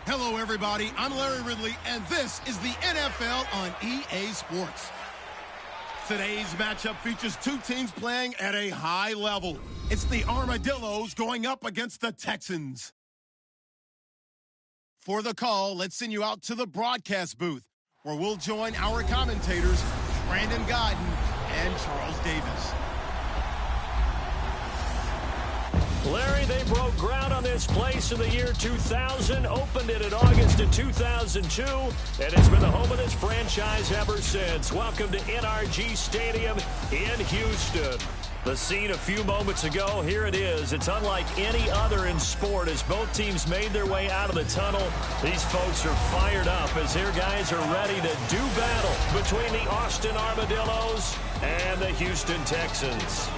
Hello, everybody. I'm Larry Ridley, and this is the NFL on EA Sports. Today's matchup features two teams playing at a high level. It's the Armadillos going up against the Texans. For the call, let's send you out to the broadcast booth, where we'll join our commentators, Brandon Godden and Charles Davis. Larry, they broke ground on this place in the year 2000, opened it in August of 2002, and it's been the home of this franchise ever since. Welcome to NRG Stadium in Houston. The scene a few moments ago, here it is. It's unlike any other in sport as both teams made their way out of the tunnel. These folks are fired up as their guys are ready to do battle between the Austin Armadillos and the Houston Texans.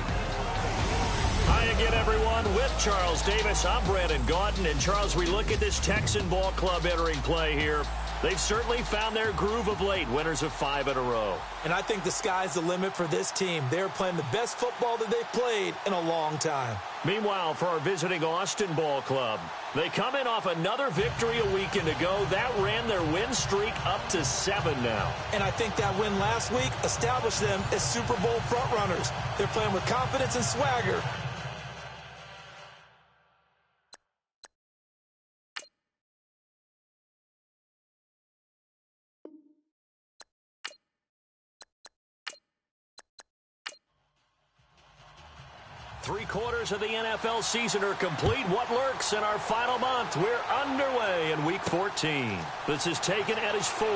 Hi again, everyone. With Charles Davis, I'm Brandon Gaudin. And, Charles, we look at this Texan ball club entering play here. They've certainly found their groove of late, winners of 5 in a row. And I think the sky's the limit for this team. They're playing the best football that they've played in a long time. Meanwhile, for our visiting Austin ball club, they come in off another victory a weekend ago. That ran their win streak up to 7 now. And I think that win last week established them as Super Bowl frontrunners. They're playing with confidence and swagger. Three-quarters of the NFL season are complete. What lurks in our final month? We're underway in Week 14. This is taken at his 4.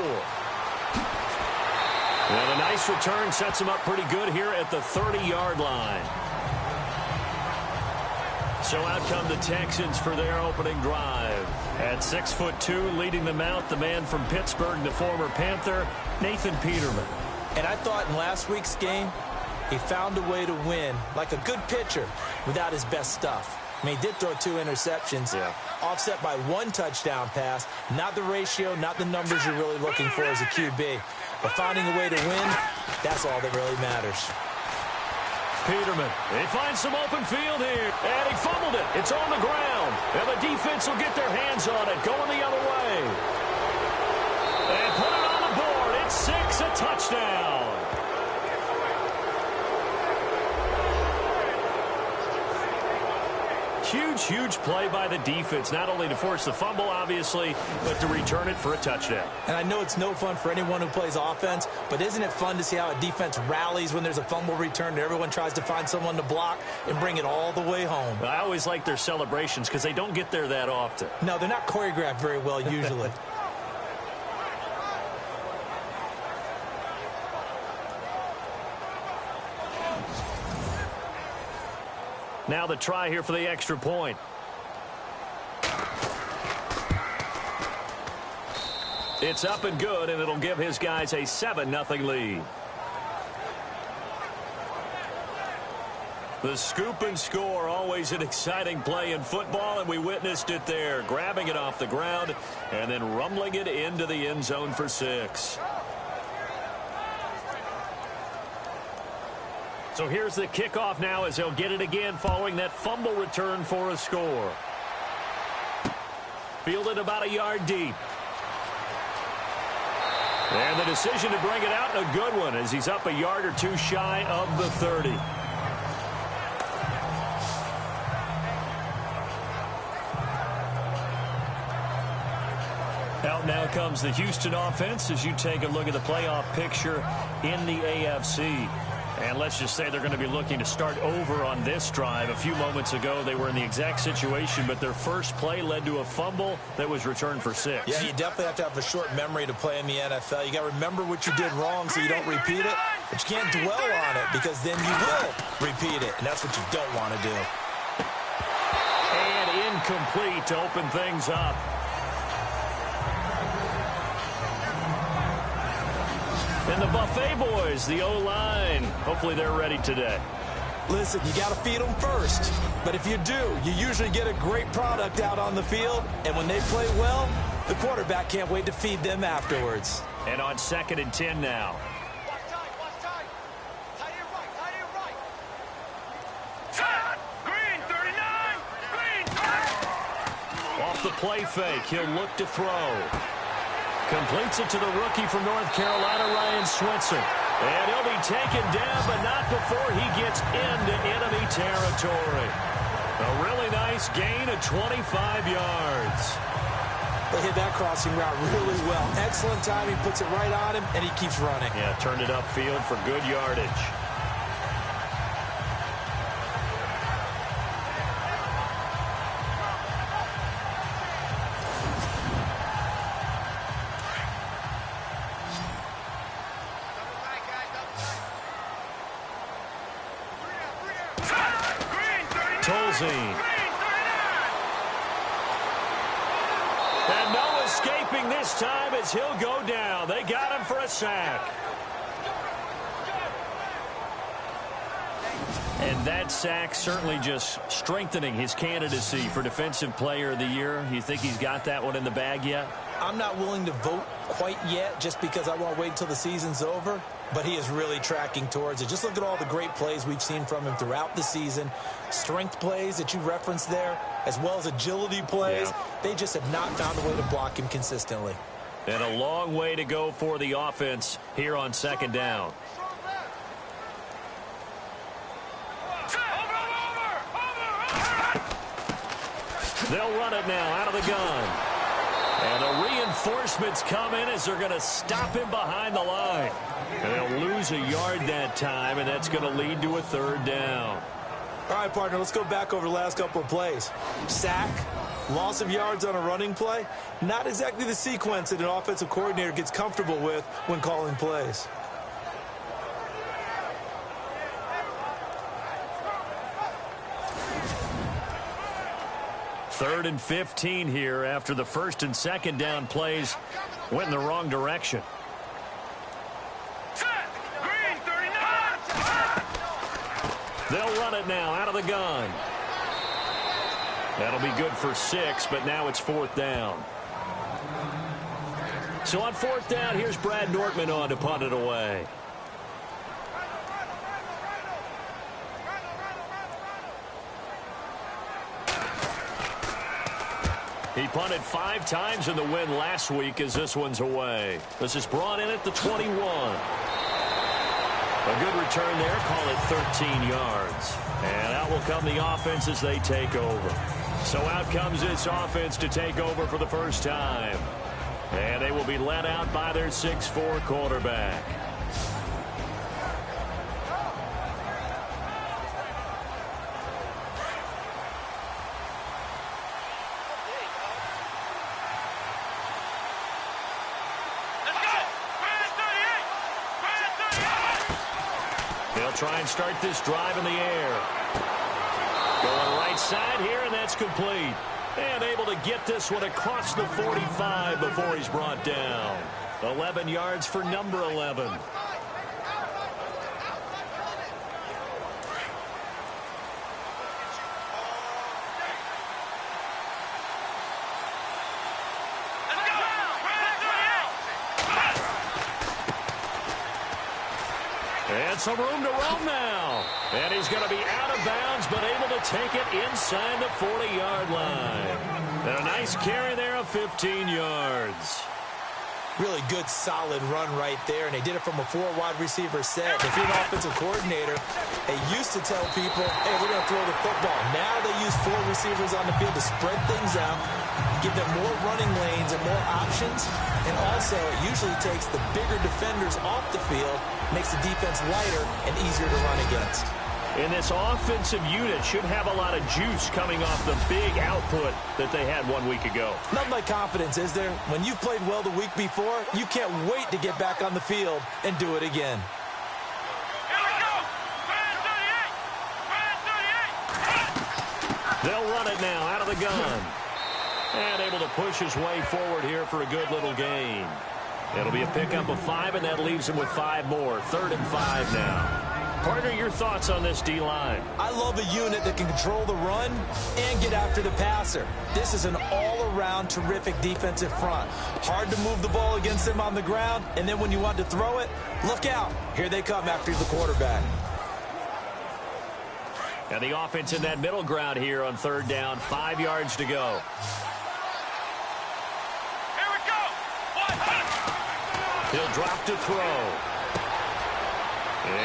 And a nice return sets him up pretty good here at the 30-yard line. So out come the Texans for their opening drive. At 6'2", leading them out, the man from Pittsburgh, the former Panther, Nathan Peterman. And I thought in last week's game, he found a way to win, like a good pitcher, without his best stuff. I mean, he did throw 2 interceptions, offset by 1 touchdown pass. Not the ratio, not the numbers you're really looking for as a QB. But finding a way to win, that's all that really matters. Peterman, he finds some open field here, and he fumbled it. It's on the ground, and the defense will get their hands on it, going the other way. And put it on the board. It's 6, a touchdown. Huge play by the defense, not only to force the fumble, obviously, but to return it for a touchdown. And I know it's no fun for anyone who plays offense, but isn't it fun to see how a defense rallies when there's a fumble return and everyone tries to find someone to block and bring it all the way home? I always like their celebrations because they don't get there that often. No, they're not choreographed very well usually. Now the try here for the extra point. It's up and good, and it'll give his guys a 7-0 lead. The scoop and score, always an exciting play in football, and we witnessed it there. Grabbing it off the ground and then rumbling it into the end zone for 6. So here's the kickoff now as they'll get it again following that fumble return for a score. Fielded about a yard deep. And the decision to bring it out, a good one, as he's up a yard or 2 shy of the 30. Out now comes the Houston offense as you take a look at the playoff picture in the AFC. And let's just say they're going to be looking to start over on this drive. A few moments ago, they were in the exact situation, but their first play led to a fumble that was returned for 6. Yeah, you definitely have to have a short memory to play in the NFL. You got to remember what you did wrong so you don't repeat it, but you can't dwell on it because then you will repeat it, and that's what you don't want to do. And incomplete to open things up. And the Buffet boys, the O-line, hopefully they're ready today. Listen, you got to feed them first. But if you do, you usually get a great product out on the field. And when they play well, the quarterback can't wait to feed them afterwards. And on 2nd and 10 now. Off the play fake, he'll look to throw. Completes it to the rookie from North Carolina, Ryan Switzer. And he'll be taken down, but not before he gets into enemy territory. A really nice gain of 25 yards. They hit that crossing route really well. Excellent timing, puts it right on him, and he keeps running. Yeah, turned it upfield for good yardage. And no escaping this time as he'll go down. They got him for a sack. And that sack certainly just strengthening his candidacy for Defensive Player of the Year. You think he's got that one in the bag yet? I'm not willing to vote quite yet just because I want to wait until the season's over. But he is really tracking towards it. Just look at all the great plays we've seen from him throughout the season. Strength plays that you referenced there, as well as agility plays. Yeah. They just have not found a way to block him consistently. And a long way to go for the offense here on 2nd down. They'll run it now out of the gun. And the reinforcements come in as they're going to stop him behind the line. And they'll lose a yard that time, and that's going to lead to a 3rd down. All right, partner, let's go back over the last couple of plays. Sack, loss of yards on a running play. Not exactly the sequence that an offensive coordinator gets comfortable with when calling plays. Third and 15 here after the 1st and 2nd down plays went in the wrong direction. They'll run it now out of the gun. That'll be good for 6, but now it's 4th down. So on 4th down, here's Brad Nortman on to punt it away. He punted 5 times in the win last week as this one's away. This is brought in at the 21. A good return there, call it 13 yards. And out will come the offense as they take over. So out comes this offense to take over for the first time. And they will be led out by their 6'4" quarterback. Try and start this drive in the air. Going right side here, and that's complete. And able to get this one across the 45 before he's brought down. 11 yards for number 11. And some room to roam now. And he's going to be out of bounds, but able to take it inside the 40-yard line. And a nice carry there of 15 yards. Really good, solid run right there, and they did it from a 4-wide receiver set. If you're an offensive coordinator, they used to tell people, hey, we're going to throw the football. Now they use 4 receivers on the field to spread things out, give them more running lanes and more options, and also it usually takes the bigger defenders off the field, makes the defense lighter and easier to run against. And this offensive unit should have a lot of juice coming off the big output that they had 1 week ago. Nothing like confidence, is there? When you've played well the week before, you can't wait to get back on the field and do it again. Here we go! They'll run it now out of the gun. And able to push his way forward here for a good little gain. It'll be a pickup of 5, and that leaves him with 5 more. 3rd and 5 now. Partner, your thoughts on this D-line? I love a unit that can control the run and get after the passer. This is an all-around terrific defensive front. Hard to move the ball against them on the ground, and then when you want to throw it, look out. Here they come after the quarterback. And the offense in that middle ground here on 3rd down, 5 yards to go. Here we go! He'll drop to throw.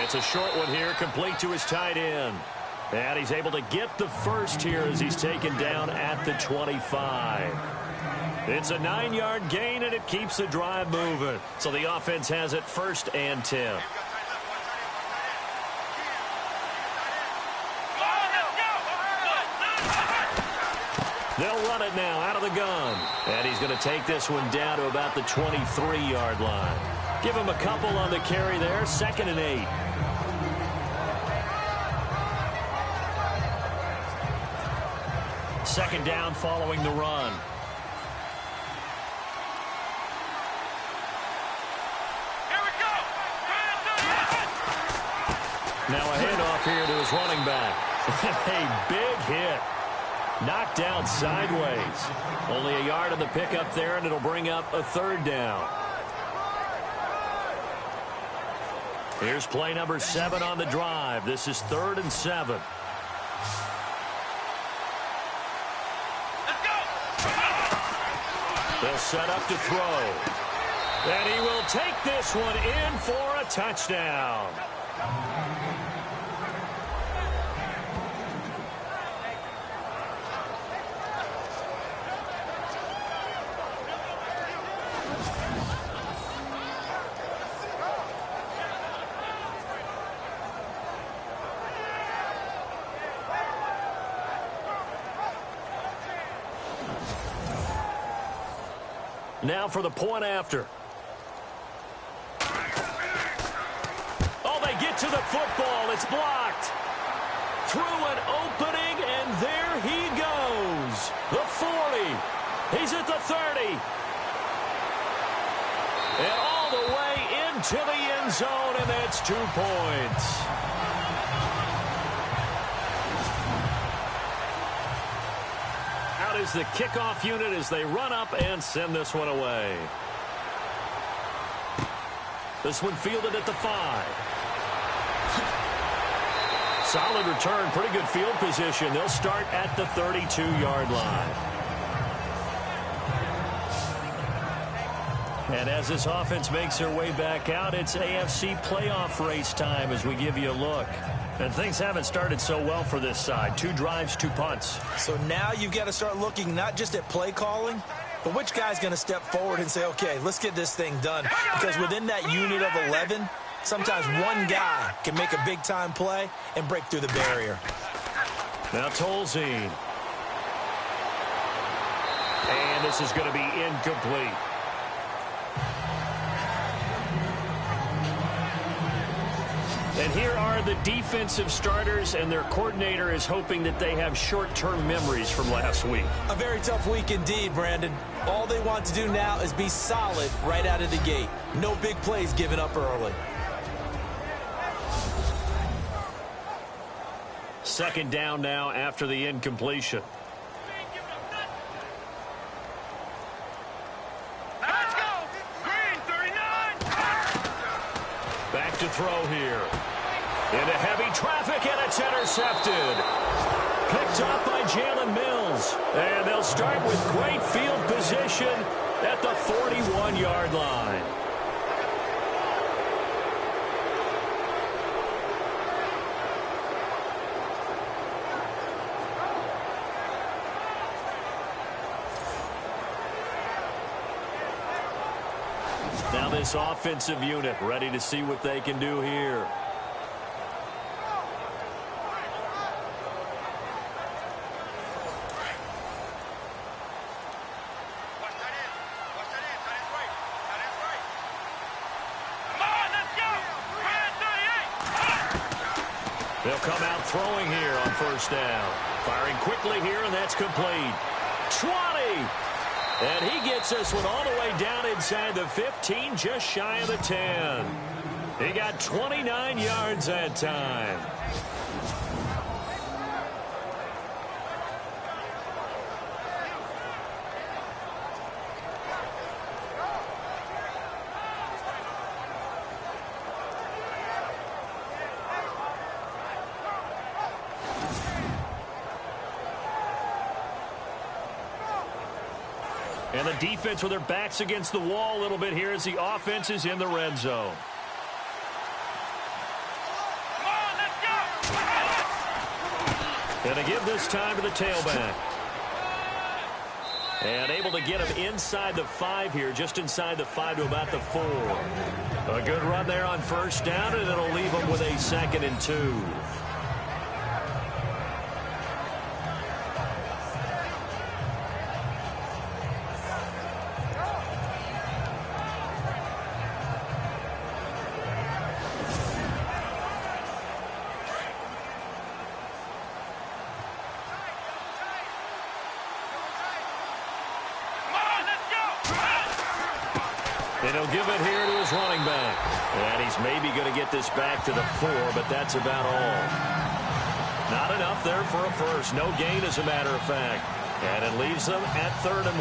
It's a short one here, complete to his tight end. And he's able to get the first here as he's taken down at the 25. It's a 9-yard gain, and it keeps the drive moving. So the offense has it 1st and 10. They'll run it now out of the gun. And he's going to take this one down to about the 23-yard line. Give him a couple on the carry there. 2nd and 8. Second down following the run. Here we go! Now a handoff here to his running back. A big hit. Knocked down sideways. Only a yard on the pickup there, and it'll bring up a 3rd down. Here's play number 7 on the drive. This is 3rd and 7. Let's go! They'll set up to throw. And he will take this one in for a touchdown. Now for the point after. Oh, they get to the football. It's blocked. Through an opening, and there he goes. The 40. He's at the 30. And all the way into the end zone, and that's 2 points. Is the kickoff unit as they run up and send this one away. This one fielded at the 5. Solid return, pretty good field position. They'll start at the 32-yard line. And as this offense makes their way back out, it's AFC playoff race time as we give you a look. And things haven't started so well for this side. 2 drives, 2 punts. So now you've got to start looking not just at play calling, but which guy's going to step forward and say, okay, let's get this thing done. Because within that unit of 11, sometimes one guy can make a big-time play and break through the barrier. Now Tolzien. And this is going to be incomplete. And here are the defensive starters, and their coordinator is hoping that they have short-term memories from last week. A very tough week indeed, Brandon. All they want to do now is be solid right out of the gate. No big plays given up early. 2nd down now after the incompletion. Let's go! Green, 39! Back to throw here. Into heavy traffic, and it's intercepted. Picked up by Jalen Mills. And they'll start with great field position at the 41-yard line. Now this offensive unit ready to see what they can do here. They'll come out throwing here on first down. Firing quickly here, and that's complete. 20! And he gets this one all the way down inside the 15, just shy of the 10. He got 29 yards that time. And the defense with their backs against the wall a little bit here as the offense is in the red zone. Come on, let's go! And they give this time to the tailback. And able to get him inside the 5 here, just inside the 5 to about the 4. A good run there on first down, and it'll leave him with a 2nd and 2. And he'll give it here to his running back. And he's maybe going to get this back to the 4, but that's about all. Not enough there for a first. No gain, as a matter of fact. And it leaves them at 3rd and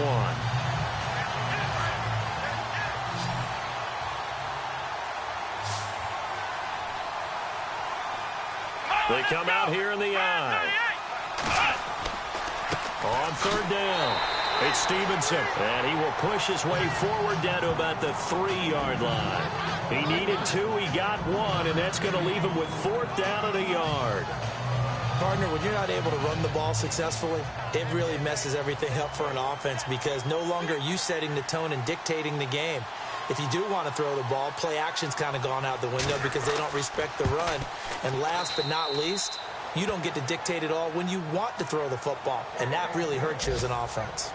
1. They come out here in the eye. On 3rd down, it's Stevenson. And he will push his way forward down to about the 3-yard line. He needed 2, he got 1, and that's going to leave him with 4th down and a yard. Partner, when you're not able to run the ball successfully, it really messes everything up for an offense because no longer are you setting the tone and dictating the game. If you do want to throw the ball, play action's kind of gone out the window because they don't respect the run. And last but not least, you don't get to dictate it all when you want to throw the football. And that really hurts you as an offense.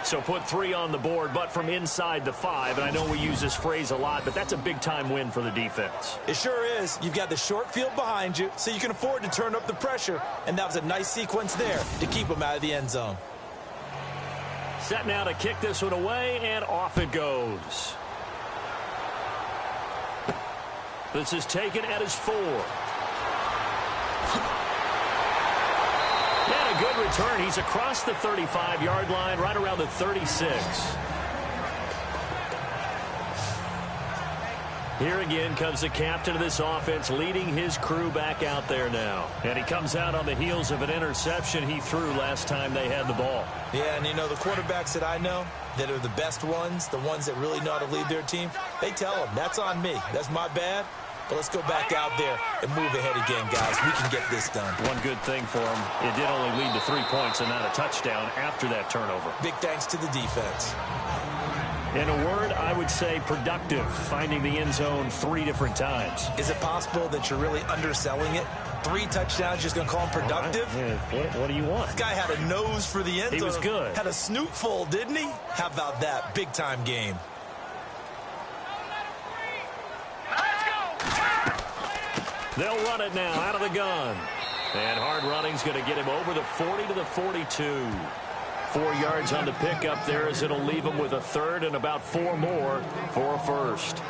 So put 3 on the board, but from inside the 5. And I know we use this phrase a lot, but that's a big-time win for the defense. It sure is. You've got the short field behind you, so you can afford to turn up the pressure. And that was a nice sequence there to keep them out of the end zone. Set now to kick this one away, and off it goes. This is taken at his 4. And a good return. He's across the 35-yard line, right around the 36. Here again comes the captain of this offense, leading his crew back out there now. And he comes out on the heels of an interception he threw last time they had the ball. Yeah, and you know, the quarterbacks that I know that are the best ones, the ones that really know how to lead their team, they tell them, that's on me. That's my bad. But let's go back out there and move ahead again, guys. We can get this done. One good thing for him, it did only lead to 3 points and not a touchdown after that turnover. Big thanks to the defense. In a word, I would say productive, finding the end zone 3 different times. Is it possible that you're really underselling it? 3 touchdowns, just going to call him productive? Yeah, what do you want? This guy had a nose for the end zone. He was good. Had a snoot full, didn't he? How about that? Big-time game. They'll run it now out of the gun. And hard running's going to get him over the 40 to the 42. 4 yards on the pickup there as it'll leave him with a 3rd and about 4 more for a first.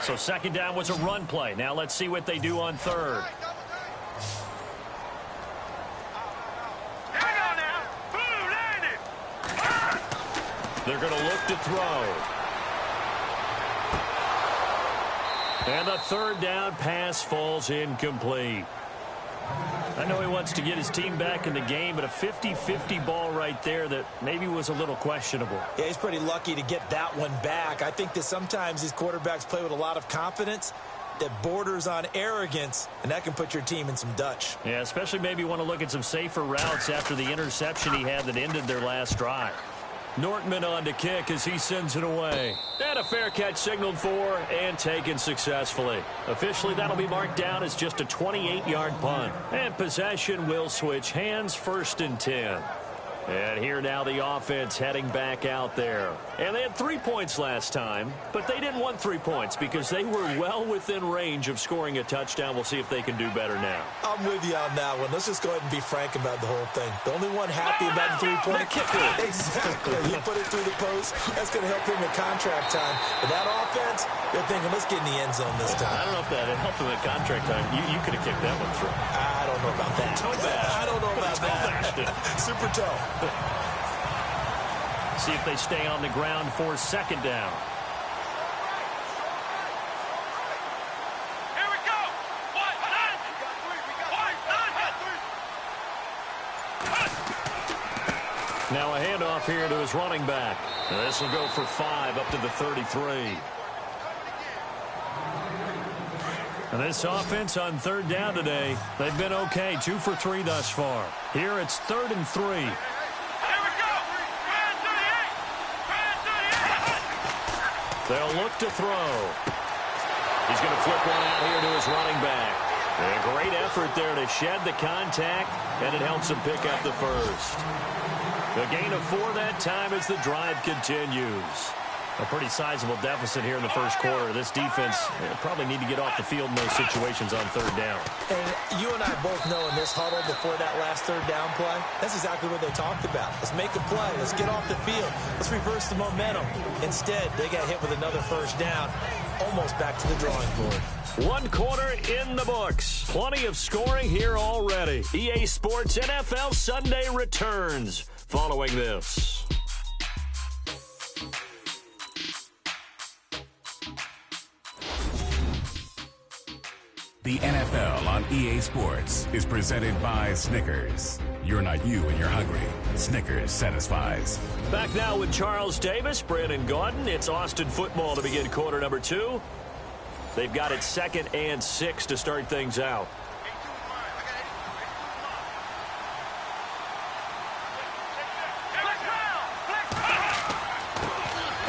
So 2nd down was a run play. Now let's see what they do on 3rd. Hang on now. Boom, landed. They're going to look to throw. And the 3rd down pass falls incomplete. I know he wants to get his team back in the game, but a 50-50 ball right there that maybe was a little questionable. Yeah, he's pretty lucky to get that one back. I think that sometimes these quarterbacks play with a lot of confidence that borders on arrogance, and that can put your team in some Dutch. Yeah, especially maybe want to look at some safer routes after the interception he had that ended their last drive. Nortman on to kick as he sends it away. And a fair catch signaled for and taken successfully. Officially, that'll be marked down as just a 28-yard punt. And possession will switch hands, 1st and 10. And here now the offense heading back out there. And they had 3 points last time, but they didn't want 3 points because they were well within range of scoring a touchdown. We'll see if they can do better now. I'm with you on that one. Let's just go ahead and be frank about the whole thing. The only one happy about the 3-point kicker. Exactly. He put it through the post. That's going to help him at contract time. But that offense, they're thinking, let's get in the end zone this time. I don't know if that helped him at contract time. You could have kicked that one through. I don't know about that. Toe bash. I don't know about that. Super toe. See if they stay on the ground for 2nd down. Here we go. Now a handoff here to his running back. This will go for 5 up to the 33. And this offense on 3rd down today, they've been okay. 2 for 3 thus far. Here it's 3rd and 3. They'll look to throw. He's going to flip one out here to his running back. A great effort there to shed the contact, and it helps him pick up the 1st. The gain of 4 that time as the drive continues. A pretty sizable deficit here in the 1st quarter. This defense probably need to get off the field in those situations on 3rd down. And you and I both know in this huddle before that last 3rd down play, that's exactly what they talked about. Let's make a play. Let's get off the field. Let's reverse the momentum. Instead, they got hit with another 1st down, almost back to the drawing board. 1 quarter in the books. Plenty of scoring here already. EA Sports NFL Sunday returns following this. The NFL on EA Sports is presented by Snickers. You're not you and you're hungry. Snickers satisfies. Back now with Charles Davis, Brandon Gaudin. It's Austin football to begin quarter number 2. They've got it 2nd and 6 to start things out.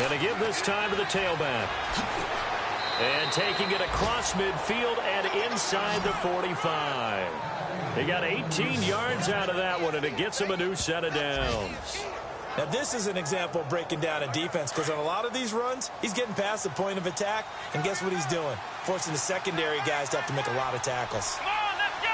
And they give this time to the tailback. And taking it across midfield and inside the 45. They got 18 yards out of that one, and it gets them a new set of downs. Now, this is an example of breaking down a defense, because on a lot of these runs, he's getting past the point of attack, and guess what he's doing? Forcing the secondary guys to have to make a lot of tackles. Come on, let's go.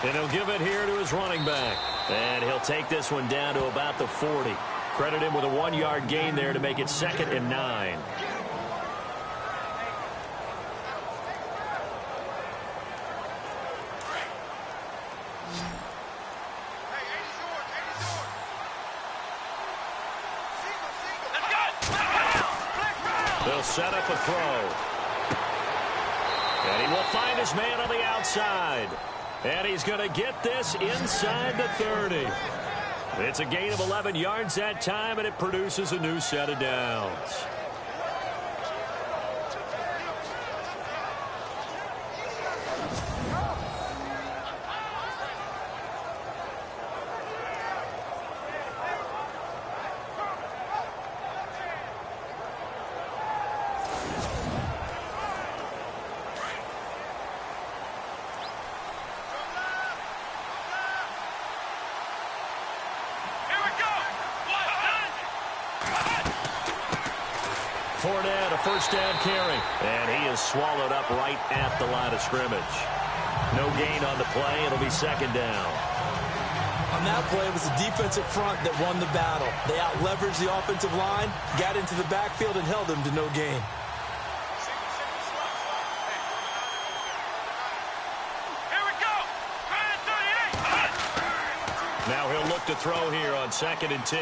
38. And he'll give it here to his running back. And he'll take this one down to about the 40. Credit him with a 1-yard gain there to make it 2nd and 9. They'll set up a throw. And he will find his man on the outside. And he's going to get this inside the 30. It's a gain of 11 yards that time, and it produces a new set of downs. Fournette, a first down carry. And he is swallowed up right at the line of scrimmage. No gain on the play. It'll be 2nd down. On that play, it was the defensive front that won the battle. They out-leveraged the offensive line, got into the backfield, and held them to no gain. Here we go. 38. Now he'll look to throw here on 2nd and 10.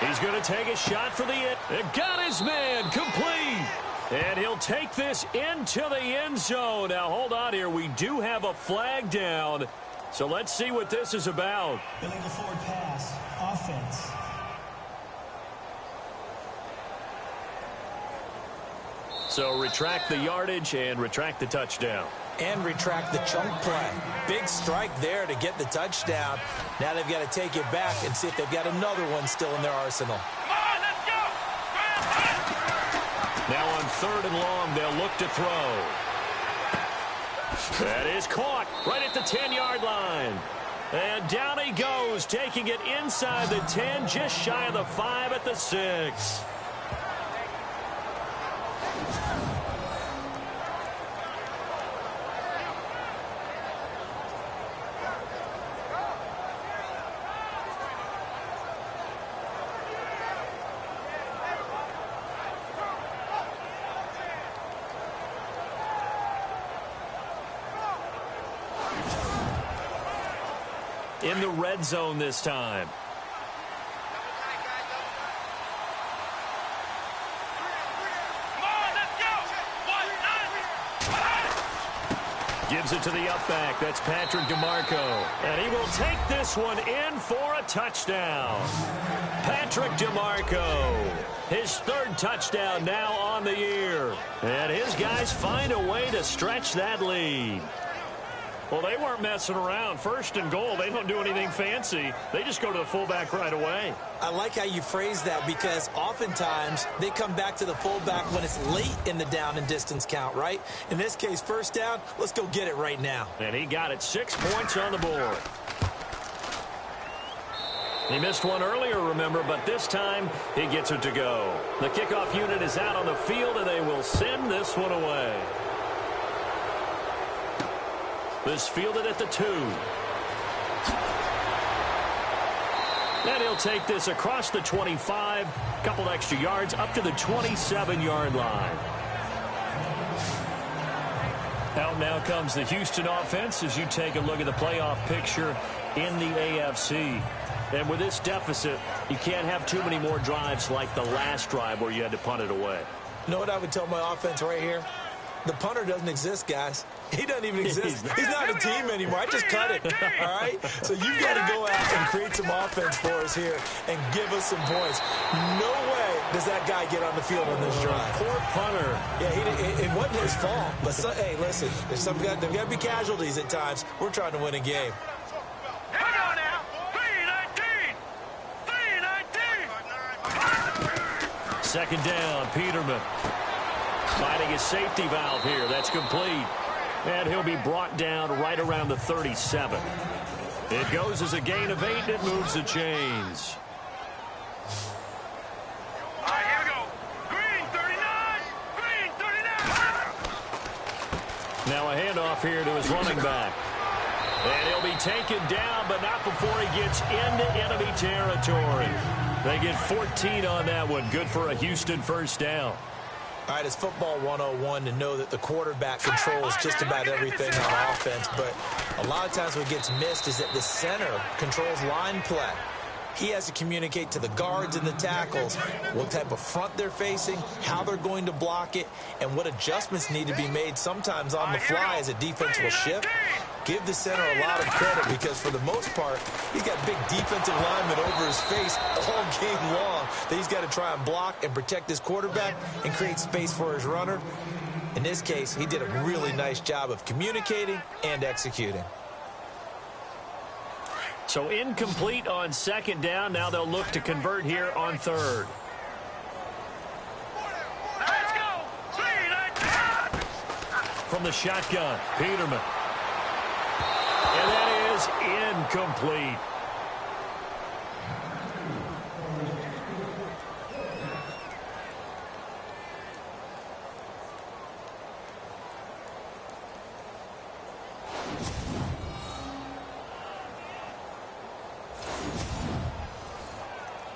He's going to take a shot for the it. And got his man complete. And he'll take this into the end zone. Now, hold on here. We do have a flag down. So let's see what this is about. Illegal forward pass. Offense. So retract the yardage and retract the touchdown. And retract the chunk play. Big strike there to get the touchdown. Now they've got to take it back and see if they've got another one still in their arsenal. Come on, let's go. Now on 3rd and long, they'll look to throw. That is caught right at the 10-yard line. And down he goes, taking it inside the 10, just shy of the 5 at the 6. In the red zone this time. Come on, let's go. Gives it to the up back. That's Patrick DeMarco. And he will take this one in for a touchdown. Patrick DeMarco. His 3rd touchdown now on the year. And his guys find a way to stretch that lead. Well, they weren't messing around. 1st and goal, they don't do anything fancy. They just go to the fullback right away. I like how you phrase that because oftentimes they come back to the fullback when it's late in the down and distance count, right? In this case, 1st down, let's go get it right now. And he got it. 6 points on the board. He missed one earlier, remember, but this time he gets it to go. The kickoff unit is out on the field, and they will send this one away. This fielded at the 2. And he'll take this across the 25, couple extra yards up to the 27-yard line. Out now comes the Houston offense as you take a look at the playoff picture in the AFC. And with this deficit, you can't have too many more drives like the last drive where you had to punt it away. You know what I would tell my offense right here? The punter doesn't exist, guys. He doesn't even exist. He's not a team anymore. I just cut it, all right? So you've got to go out and create some offense for us here and give us some points. No way does that guy get on the field on this drive. Poor punter. Yeah, it wasn't his fault. But, hey, listen, there's got to be casualties at times. We're trying to win a game. Hang on now. 3-19. 2nd down, Peterman. Finding his safety valve here. That's complete. And he'll be brought down right around the 37. It goes as a gain of 8, and it moves the chains. All right, here we go. Green 39. Green 39. Now a handoff here to his running back. And he'll be taken down, but not before he gets into enemy territory. They get 14 on that one. Good for a Houston 1st down. All right, it's football 101 to know that the quarterback controls just about everything on offense, but a lot of times what gets missed is that the center controls line play. He has to communicate to the guards and the tackles what type of front they're facing, how they're going to block it, and what adjustments need to be made sometimes on the fly as a defense will shift. Give the center a lot of credit because for the most part, he's got big defensive linemen over his face all game long that he's got to try and block and protect his quarterback and create space for his runner. In this case, he did a really nice job of communicating and executing. So incomplete on 2nd down. Now they'll look to convert here on 3rd. Let's go. 3-19. From the shotgun, Peterman. And that is incomplete.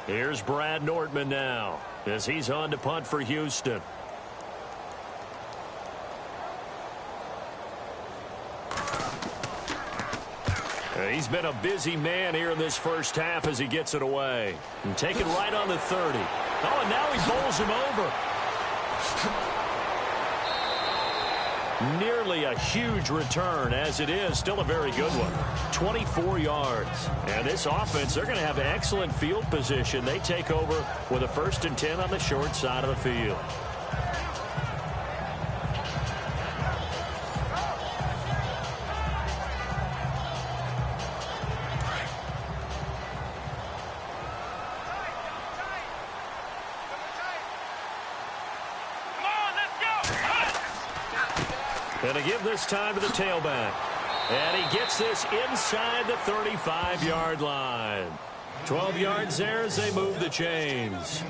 Here's Brad Nordman now as he's on to punt for Houston. He's been a busy man here in this 1st half as he gets it away. And taken right on the 30. Oh, and now he bowls him over. nearly a huge return. As it is, still a very good one. 24 yards. And this offense, they're going to have excellent field position. They take over with a 1st and 10 on the short side of the field. Going to give this time to the tailback. And he gets this inside the 35-yard line. 12 yards there as they move the chains.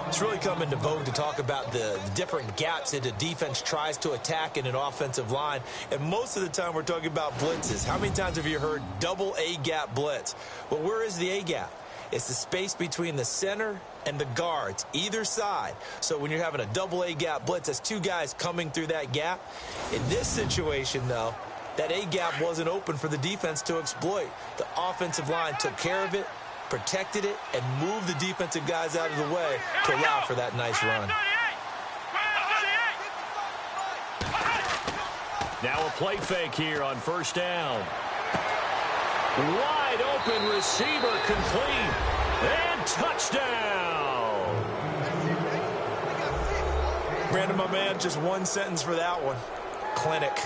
It's really come into vogue to talk about the different gaps that a defense tries to attack in an offensive line. And most of the time we're talking about blitzes. How many times have you heard double A-gap blitz? Well, where is the A-gap? It's the space between the center and the guards, either side. So when you're having a double A-gap blitz, that's 2 guys coming through that gap. In this situation, though, that A-gap wasn't open for the defense to exploit. The offensive line took care of it, protected it, and moved the defensive guys out of the way to allow for that nice run. Now a play fake here on 1st down. Wide open receiver, complete, and touchdown. Brandon, my man, just one sentence for that one. Clinic.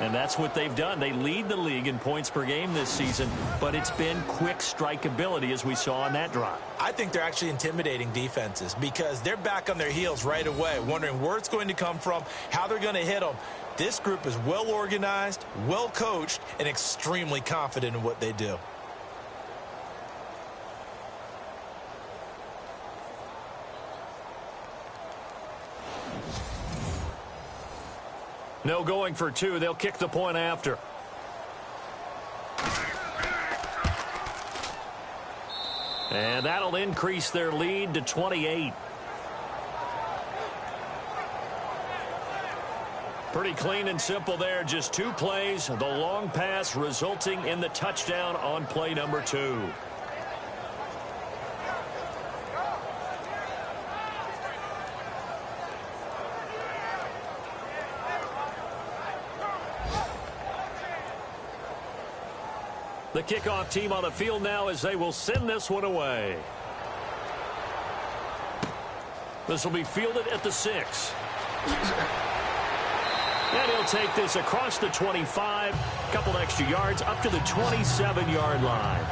And that's what they've done. They lead the league in points per game this season, but it's been quick strikeability as we saw on that drive. I think they're actually intimidating defenses because they're back on their heels right away, wondering where it's going to come from, how they're going to hit them. This group is well organized, well coached, and extremely confident in what they do. No going for 2. They'll kick the point after. And that'll increase their lead to 28. Pretty clean and simple there. Just 2 plays. The long pass resulting in the touchdown on play number 2. The kickoff team on the field now as they will send this one away. This will be fielded at the 6. And he'll take this across the 25, a couple extra yards up to the 27-yard line.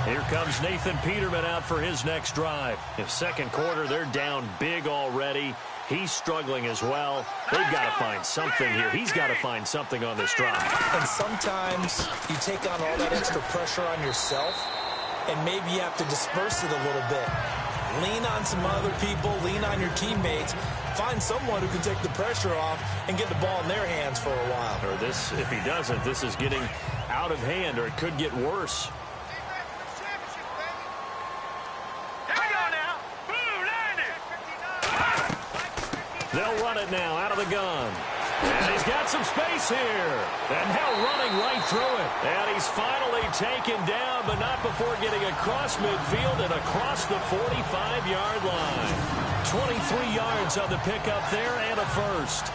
Here comes Nathan Peterman out for his next drive. In 2nd quarter, they're down big already. He's struggling as well. They've got to find something here. He's got to find something on this drive. And sometimes you take on all that extra pressure on yourself, and maybe you have to disperse it a little bit. Lean on some other people, lean on your teammates. Find someone who can take the pressure off and get the ball in their hands for a while. Or this, if he doesn't, this is getting out of hand, or it could get worse. They'll run it now out of the gun. And he's got some space here. And now running right through it. And he's finally taken down, but not before getting across midfield and across the 45-yard line. 23 yards on the pickup there and a first.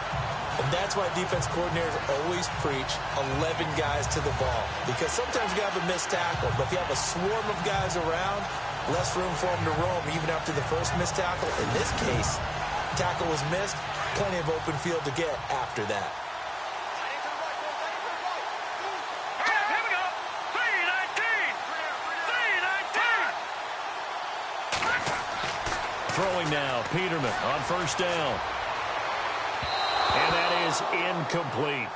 And that's why defense coordinators always preach 11 guys to the ball. Because sometimes you have a missed tackle, but if you have a swarm of guys around, less room for them to roam even after the first missed tackle. In this case, tackle was missed, plenty of open field to get after that. Here we go. 3-19. Throwing now, Peterman on 1st down. And that is incomplete.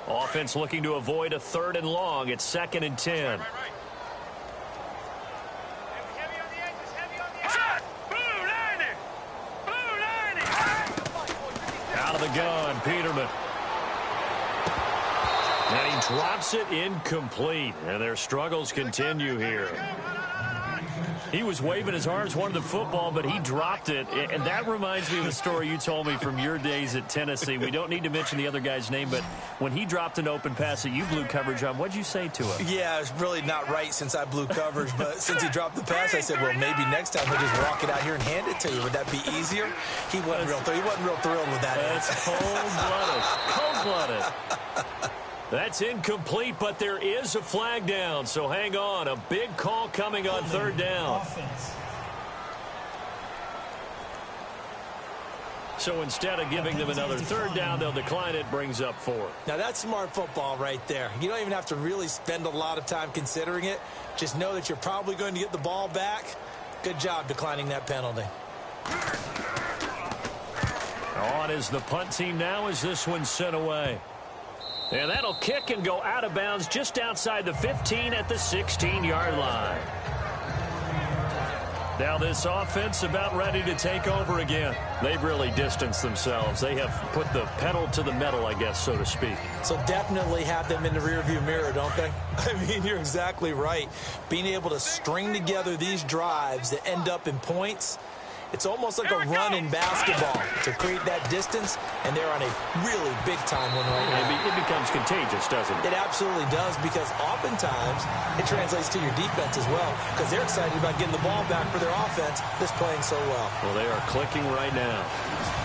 Offense looking to avoid a 3rd and long. It's 2nd and 10. Out of the gun, Peterman. And he drops it incomplete. And their struggles continue here. He was waving his arms, wanted the football, but he dropped it. And that reminds me of a story you told me from your days at Tennessee. We don't need to mention the other guy's name, but when he dropped an open pass that you blew coverage on, what'd you say to him? Yeah, it's really not right since I blew coverage, but since he dropped the pass, I said, well, maybe next time he'll just walk it out here and hand it to you. Would that be easier? He wasn't real thrilled with that. That's cold-blooded. Cold-blooded. That's incomplete, but there is a flag down, so hang on. A big call coming on third down. Offense. So instead of giving them another third down, they'll decline it, brings up 4. Now, that's smart football right there. You don't even have to really spend a lot of time considering it. Just know that you're probably going to get the ball back. Good job declining that penalty. On is the punt team now as this one's sent away. And that'll kick and go out of bounds just outside the 15 at the 16-yard line. Now this offense about ready to take over again. They've really distanced themselves. They have put the pedal to the metal, I guess, so to speak. So definitely have them in the rearview mirror, don't they? I mean, you're exactly right. Being able to string together these drives that end up in points, it's almost like a run in basketball to create that distance, and they're on a really big-time one right now. It becomes contagious, doesn't it? It absolutely does, because oftentimes it translates to your defense as well, because they're excited about getting the ball back for their offense that's playing so well. Well, they are clicking right now.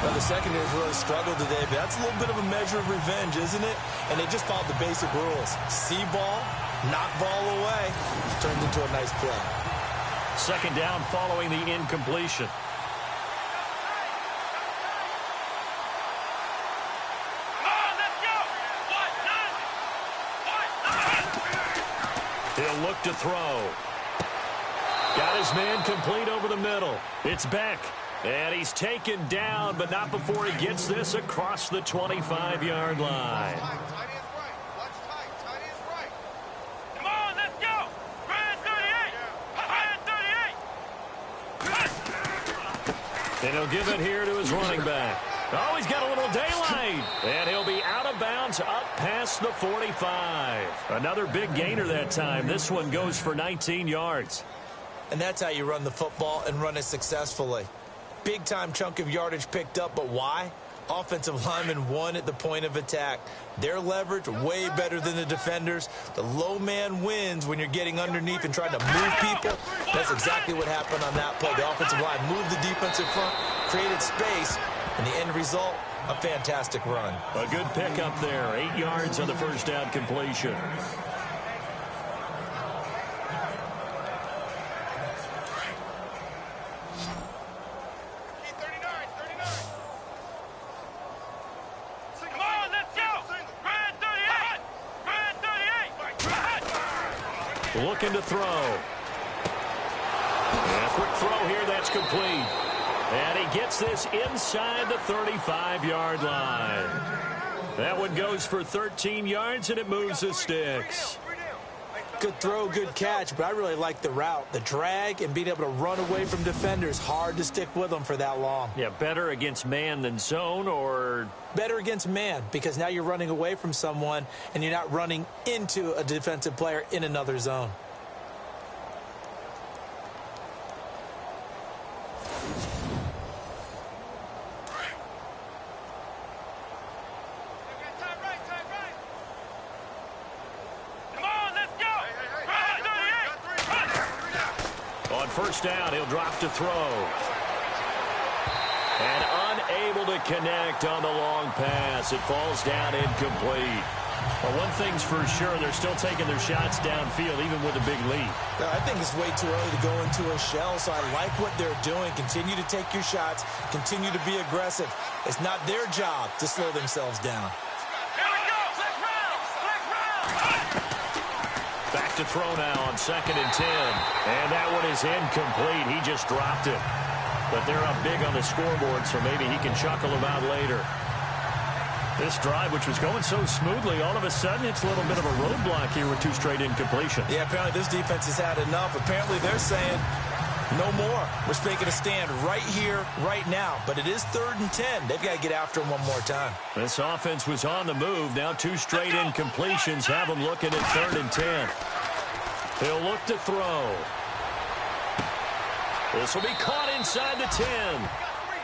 Well, the secondary's really struggled today, but that's a little bit of a measure of revenge, isn't it? And they just followed the basic rules. See ball, knock ball away, turned into a nice play. Second down following the incompletion. He'll look to throw. Got his man complete over the middle. It's Beck. And he's taken down, but not before he gets this across the 25-yard line. Come on, let's go. Brand 38. And he'll give it here to his running back. Oh, he's got a little daylight. And he'll be out of bounds up past the 45. Another big gainer that time. This one goes for 19 yards. And that's how you run the football and run it successfully. Big-time chunk of yardage picked up, but why? Offensive linemen won at the point of attack. Their leverage way better than the defenders. The low man wins when you're getting underneath and trying to move people. That's exactly what happened on that play. The offensive line moved the defensive front, created space, and the end result, a fantastic run. A good pickup there. 8 yards on the first down completion. Looking to throw. And a quick throw here, that's complete. And he gets this inside the 35-yard line. That one goes for 13 yards, and it moves the sticks. Good throw, good catch, but I really like the route. The drag and being able to run away from defenders. Hard to stick with them for that long. Yeah, better against man than zone, or... Better against man, because now you're running away from someone and you're not running into a defensive player in another zone. On first down, he'll drop to throw. And unable to connect on the long pass. It falls down incomplete. Well, one thing's for sure, they're still taking their shots downfield, even with a big lead. I think it's way too early to go into a shell, so I like what they're doing. Continue to take your shots. Continue to be aggressive. It's not their job to slow themselves down. Here we go. Let's round. Back to throw now on 2nd and 10. And that one is incomplete. He just dropped it. But they're up big on the scoreboard, so maybe he can chuckle about later. This drive, which was going so smoothly, all of a sudden it's a little bit of a roadblock here with 2 straight incompletions. Yeah, apparently this defense has had enough. Apparently they're saying no more. We're making a stand right here, right now. But it is 3rd and 10. They've got to get after him one more time. This offense was on the move. Now 2 straight incompletions have them looking at 3rd and 10. He'll look to throw. This will be caught inside the 10.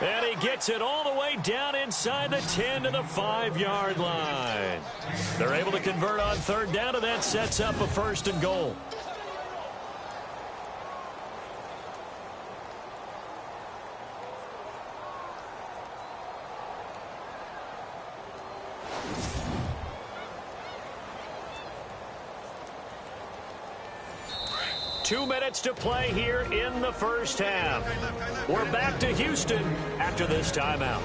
And he gets it all the way down inside the 10 to the 5-yard line. They're able to convert on third down, and that sets up a 1st and goal. Two minutes to play here in the first half. We're back to Houston after this timeout.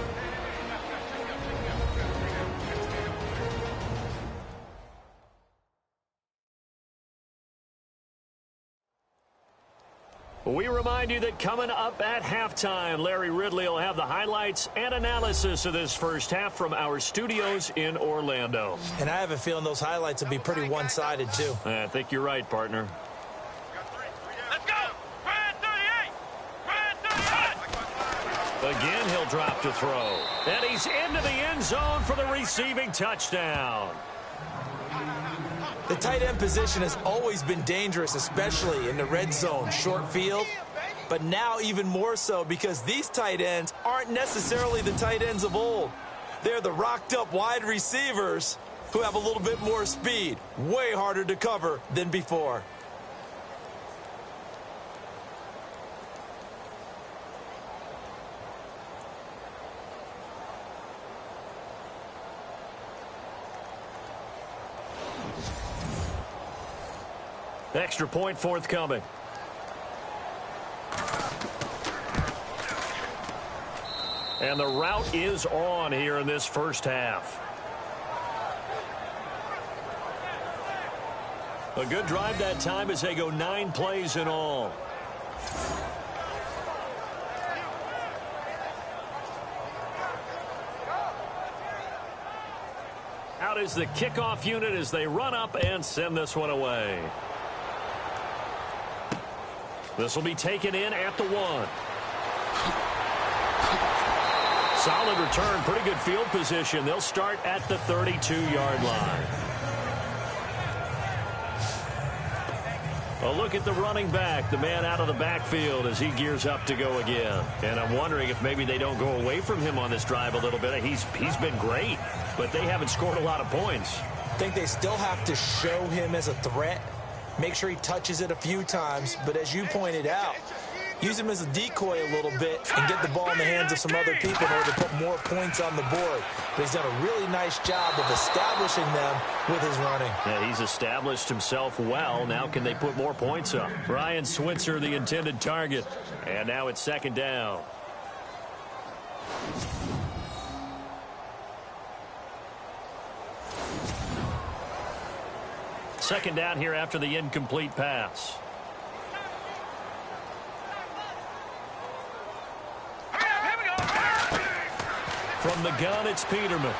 We remind you that coming up at halftime, Larry Ridley will have the highlights and analysis of this first half from our studios in Orlando. And I have a feeling those highlights will be pretty one-sided, too. I think you're right, partner. Again, he'll drop to throw. And he's into the end zone for the receiving touchdown. The tight end position has always been dangerous, especially in the red zone, short field. But now even more so because these tight ends aren't necessarily the tight ends of old. They're the rocked-up wide receivers who have a little bit more speed. Way harder to cover than before. Extra point forthcoming. And the route is on here in this first half. A good drive that time as they go 9 plays in all. Out is the kickoff unit as they run up and send this one away. This will be taken in at the 1. Solid return, pretty good field position. They'll start at the 32-yard line. A look at the running back, the man out of the backfield as he gears up to go again. And I'm wondering if maybe they don't go away from him on this drive a little bit. He's been great, but they haven't scored a lot of points. I think they still have to show him as a threat. Make sure he touches it a few times, but as you pointed out, use him as a decoy a little bit and get the ball in the hands of some other people in order to put more points on the board. But he's done a really nice job of establishing them with his running. Yeah, he's established himself well. Now can they put more points up? Brian Switzer, the intended target. And now it's 2nd down. Second down here after the incomplete pass. From the gun, it's Peterman.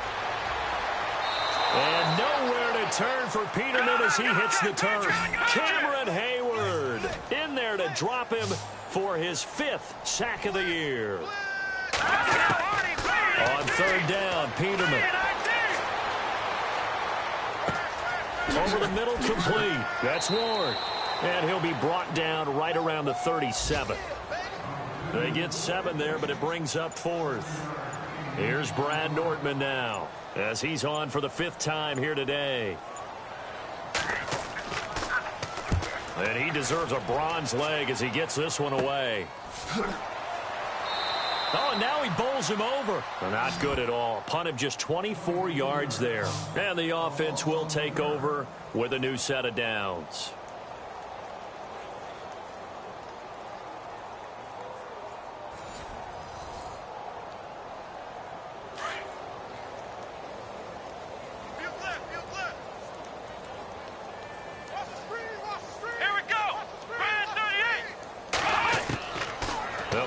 And nowhere to turn for Peterman as he hits the turf. Cameron Hayward in there to drop him for his 5th sack of the year. On 3rd down, Peterman. Over the middle, complete. That's Ward. And he'll be brought down right around the 37. They get 7 there, but it brings up 4th. Here's Brad Nortman now, as he's on for the 5th time here today. And he deserves a bronze leg as he gets this one away. Oh, and now he bowls him over. Not good at all. Punt of just 24 yards there. And the offense will take over with a new set of downs.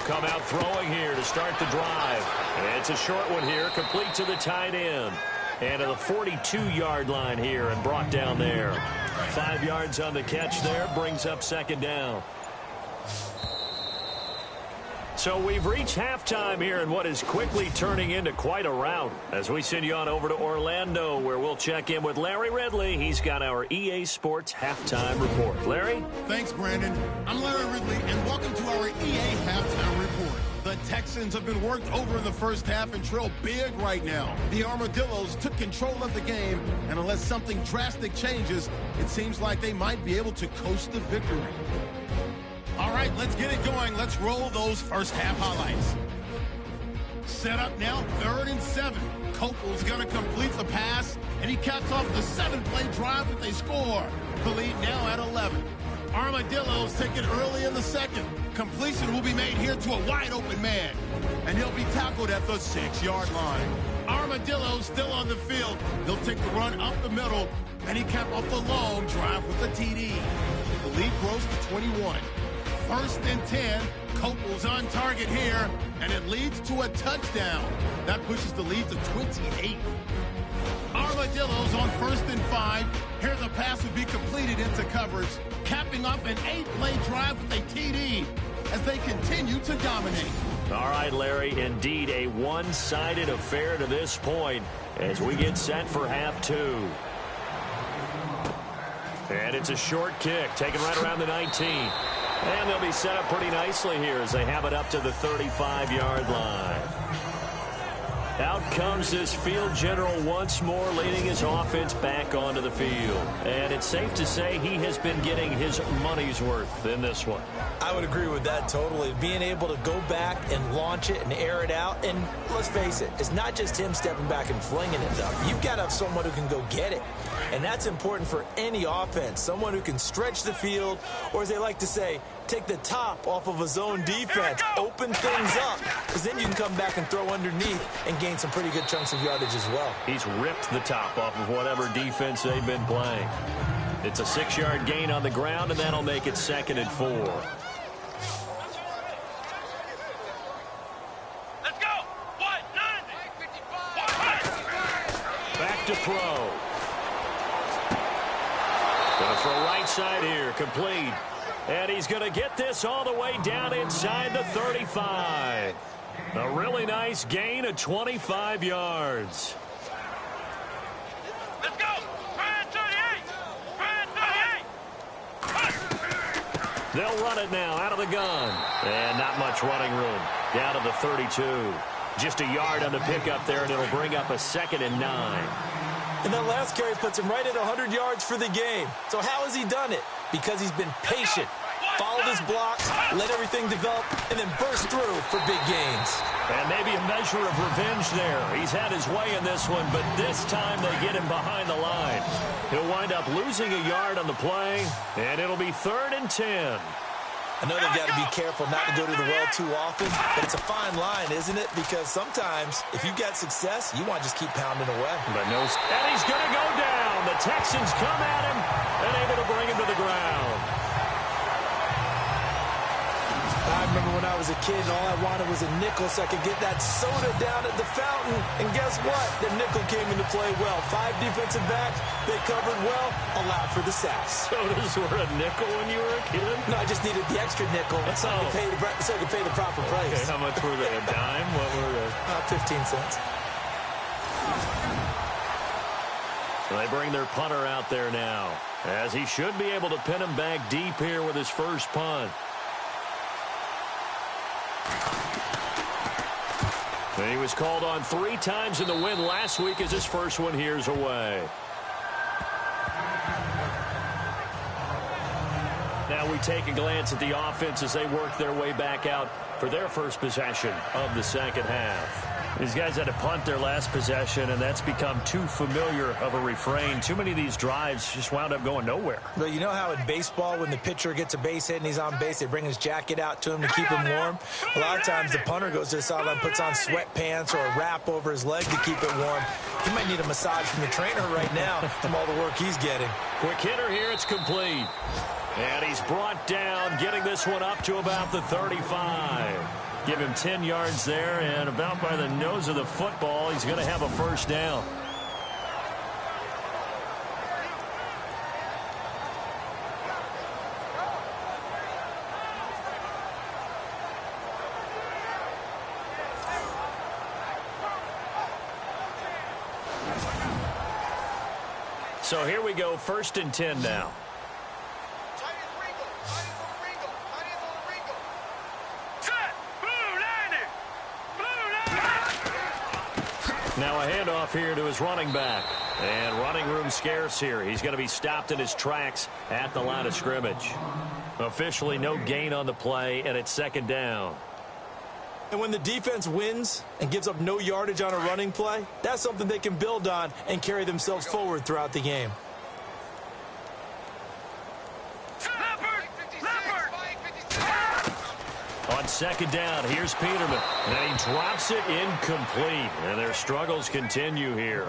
Come out throwing here to start the drive. And it's a short one here, complete to the tight end. And to the 42-yard line here and brought down there. 5 yards on the catch there, brings up 2nd down. So we've reached halftime here in what is quickly turning into quite a rout as we send you on over to Orlando, where we'll check in with Larry Ridley. He's got our EA Sports halftime report. Larry? Thanks, Brandon. I'm Larry Ridley, and welcome to our EA halftime report. The Texans have been worked over in the first half and trail big right now. The Armadillos took control of the game, and unless something drastic changes, it seems like they might be able to coast to victory. All right, let's get it going. Let's roll those first half highlights. Set up now, 3rd and 7. Copel's going to complete the pass, and he caps off the 7-play drive with a score. The lead now at 11. Armadillos take it early in the second. Completion will be made here to a wide-open man, and he'll be tackled at the 6-yard line. Armadillo still on the field. He'll take the run up the middle, and he capped off the long drive with a TD. The lead grows to 21. 1st and 10. Copel's on target here, and it leads to a touchdown. That pushes the lead to 28. Armadillos on 1st and 5. Here the pass will be completed into coverage, capping off an 8-play drive with a TD as they continue to dominate. All right, Larry, indeed a one-sided affair to this point as we get set for half 2. And it's a short kick, taken right around the 19. And they'll be set up pretty nicely here as they have it up to the 35-yard line. Out comes this field general once more, leading his offense back onto the field. And it's safe to say he has been getting his money's worth in this one. I would agree with that totally. Being able to go back and launch it and air it out. And let's face it, it's not just him stepping back and flinging it up. You've got to have someone who can go get it. And that's important for any offense. Someone who can stretch the field, or as they like to say, take the top off of a zone defense, open things up, because then you can come back and throw underneath and gain some pretty good chunks of yardage as well. He's ripped the top off of whatever defense they've been playing. It's a 6-yard gain on the ground, and that'll make it 2nd and 4. Let's go. 190. Back to throw. Gonna throw right side here, complete. And he's going to get this all the way down inside the 35. A really nice gain of 25 yards. Let's go. 38. They'll run it now out of the gun. And not much running room. Down to the 32. Just a yard on the pickup there, and it'll bring up a 2nd and 9. And that last carry puts him right at 100 yards for the game. So how has he done it? Because he's been patient, followed his blocks, let everything develop, and then burst through for big gains. And maybe a measure of revenge there. He's had his way in this one, but this time they get him behind the line. He'll wind up losing a yard on the play, and it'll be 3rd and 10. I know they've got to be careful not to go to the well too often, but it's a fine line, isn't it? Because sometimes, if you've got success, you want to just keep pounding away. But no, and he's going to go down. The Texans come at him and able to bring him to the ground. I remember when I was a kid and all I wanted was a nickel so I could get that soda down at the fountain. And guess what? The nickel came into play well. 5 defensive backs, they covered well, allowed for the sacks. Sodas were a nickel when you were a kid? No, I just needed the extra nickel so I could pay the proper price. Okay, how much were they? A dime? What were they? 15 cents. So they bring their punter out there now, as he should be able to pin him back deep here with his first punt. And he was called on 3 times in the win last week as his first one here's away. Now we take a glance at the offense as they work their way back out for their first possession of the second half. These guys had to punt their last possession, and that's become too familiar of a refrain. Too many of these drives just wound up going nowhere. Well, you know how in baseball when the pitcher gets a base hit and he's on base, they bring his jacket out to him to keep him warm? A lot of times the punter goes to the sideline, puts on sweatpants or a wrap over his leg to keep it warm. He might need a massage from the trainer right now from all the work he's getting. Quick hitter here, it's complete. And he's brought down, getting this one up to about the 35. Give him 10 yards there, and about by the nose of the football, he's going to have a first down. So here we go, 1st and 10 now. Now a handoff here to his running back. And running room scarce here. He's going to be stopped in his tracks at the line of scrimmage. Officially no gain on the play, and it's 2nd down. And when the defense wins and gives up no yardage on a running play, that's something they can build on and carry themselves forward throughout the game. On 2nd down, here's Peterman. And he drops it incomplete. And their struggles continue here.